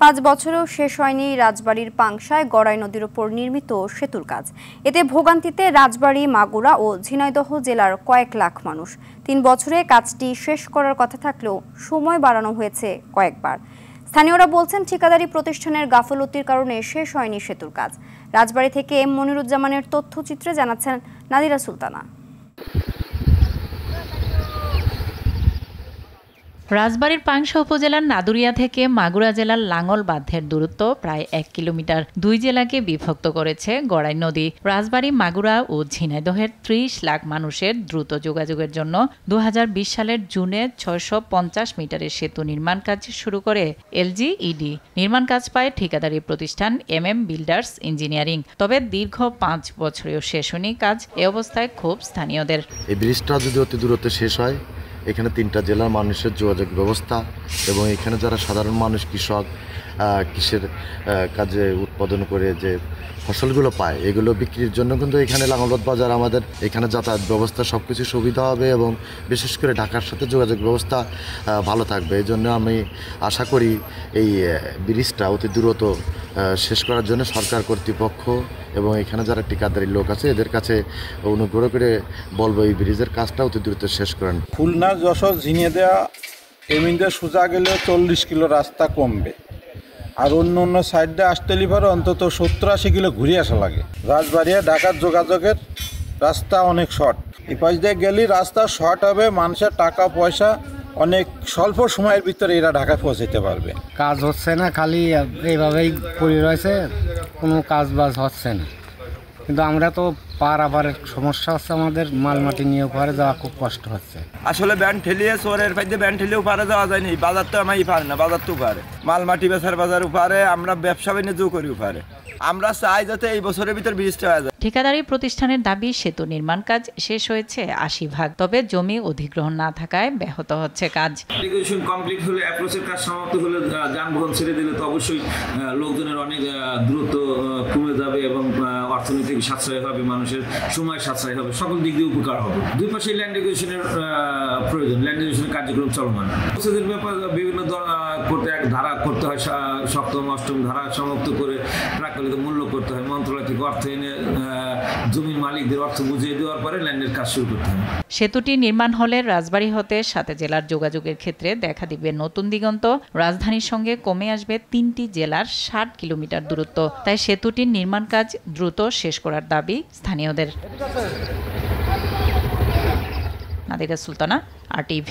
5 বছরেও শেষ হয়নি রাজবাড়ীর পাংশায় গড়াই নদীর উপর নির্মিত সেতুর কাজ। এতে ভোগান্তিতে রাজবাড়ী, মাগুরা ও ঝিনাইদহ জেলার কয়েক লাখ মানুষ। 3 বছরে কাজটি শেষ করার কথা থাকলেও সময় বাড়ানো হয়েছে কয়েকবার। স্থানীয়রা বলছেন, ঠিকাদারি প্রতিষ্ঠানের গাফলতির কারণে শেষ হয়নি সেতুর কাজ। রাজবাড়ী থেকে এম মনিরুজ্জামানের তথ্যচিত্রে জানাচ্ছেন নাদিরা সুলতানা। রাজবাড়ীর পাংশা উপজেলার নাদুরিয়া থেকে মাগুরা জেলার লাঙ্গল বাঁধের দূরত্ব প্রায় 1 কিলোমিটার। 2 জেলাকে বিভক্ত করেছে গড়াই নদী। রাজবাড়ী, মাগুরা ও ঝিনাইদহের 30 লাখ মানুষের দ্রুত যোগাযোগের জন্য 2020 সালের জুনে 650 মিটারের সেতু নির্মাণ কাজ শুরু করে এলজিইডি। নির্মাণ কাজ পায় ঠিকাদারি প্রতিষ্ঠান MM বিল্ডার্স ইঞ্জিনিয়ারিং। তবে দীর্ঘ 5 বছরেও শেষ হয়নি কাজ। এ অবস্থায় ক্ষোভ স্থানীয়দের। এই ব্রিজটা যদি অতি দূরত্বে শেষ হয়, এখানে 3টা জেলার মানুষের যোগাযোগ ব্যবস্থা এবং এখানে যারা সাধারণ মানুষ কৃষক কৃষির কাজে উৎপাদন করে যে ফসলগুলো পায়, এগুলো বিক্রির জন্য কিন্তু এখানে লাঙ্গলবাদ বাজার আমাদের এখানে যাতায়াত ব্যবস্থা সব কিছু সুবিধা হবে এবং বিশেষ করে ঢাকার সাথে যোগাযোগ ব্যবস্থা ভালো থাকবে। এই জন্য আমি আশা করি এই ব্রিজটা অতি দ্রুত শেষ করার জন্য সরকার কর্তৃপক্ষ এবং এখানে যারা ঠিকাদারি লোক আছে এদের কাছে অনুগ্রহ করে বলবো এই ব্রিজের কাজটা অতি দ্রুত শেষ করেন। খুলনা, যশোর, ঝিনাইদহ এমিনদের সোজা গেলে 40 কিলো রাস্তা কমবে, আর অন্য অন্য সাইডে আসতে লিভারে অন্তত 70-80 কিলো ঘুরে আসা লাগে। রাজবাড়িয়া ঢাকার যোগাযোগের রাস্তা অনেক শর্ট। এই পাশ দিয়ে গেলে রাস্তা শর্ট হবে, মানুষের টাকা পয়সা অনেক স্বল্প সময়ের ভিতরে এরা ঢাকায় পৌঁছাতে পারবে। কাজ হচ্ছে না, খালি এইভাবেই পড়ে রয়েছে, কোনো কাজ বাজ হচ্ছে না। কিন্তু আমরা তো পারাপারের সমস্যা হচ্ছে, আমাদের মাল মাটি নিয়ে পারে যাওয়া খুব কষ্ট হচ্ছে। আসলে ব্যান্ড ঠেলিয়ে চোরের ফাইদে ব্যান্ড ঠেলেও পারে যাওয়া যায়নি। বাজার তো আমি পারে না, বাজার তো পারে মাল মাটি বেচার বাজার পারে, আমরা ব্যবসা বাণিজ্যও করি পারে। আমরা চাই যাতে এই বছরের ভিতর ব্রিজটা হয়ে যায়। ঠিকাদারি প্রতিষ্ঠানের দাবি, সেতু নির্মাণ কাজ শেষ হয়েছে 80%। তবে জমি অধিগ্রহণ না থাকায় ব্যাহত হচ্ছে কাজ। রেগুলেশন কমপ্লিট হলে, অ্যাপ্রোচের কাজ সমাপ্ত হলে, যানবাহন ছেড়ে দিলে তো অবশ্যই লোকজনের অনেক দ্রুত কমে যাবে এবং অর্থনৈতিক সাশ্রয় হবে, মানুষের সময় সাশ্রয় হবে, সকল দিক দিয়ে উপকার হবে। দুই পাশে ল্যান্ড রেগুলেশনের প্রয়োজন, ল্যান্ড রেগুলেশনের কার্যক্রম চলমান। প্রসেসের ব্যাপার বিভিন্ন করতে এক ধারা করতে হয়, 7ম 8ম ধারা সমাপ্ত করে প্রাকলিত মূল্য করতে হয়। মন্ত্রণালয় থেকে অর্থ এনে জমির মালিকদের অর্থ বুঝিয়ে দেওয়ার পরে ল্যান্ডের কাজ শুরু করতে হবে। সেতুটি নির্মাণ হলে রাজবাড়ী হতে 7 জেলার যোগাযোগের ক্ষেত্রে দেখা দিবে নতুন দিগন্ত। রাজধানীর সঙ্গে কমে আসবে 3টি জেলার 60 কিলোমিটার দূরত্ব। তাই সেতুটির নির্মাণ কাজ দ্রুত শেষ করার দাবি স্থানীয়দের। নাদিরা সুলতানা, RTV।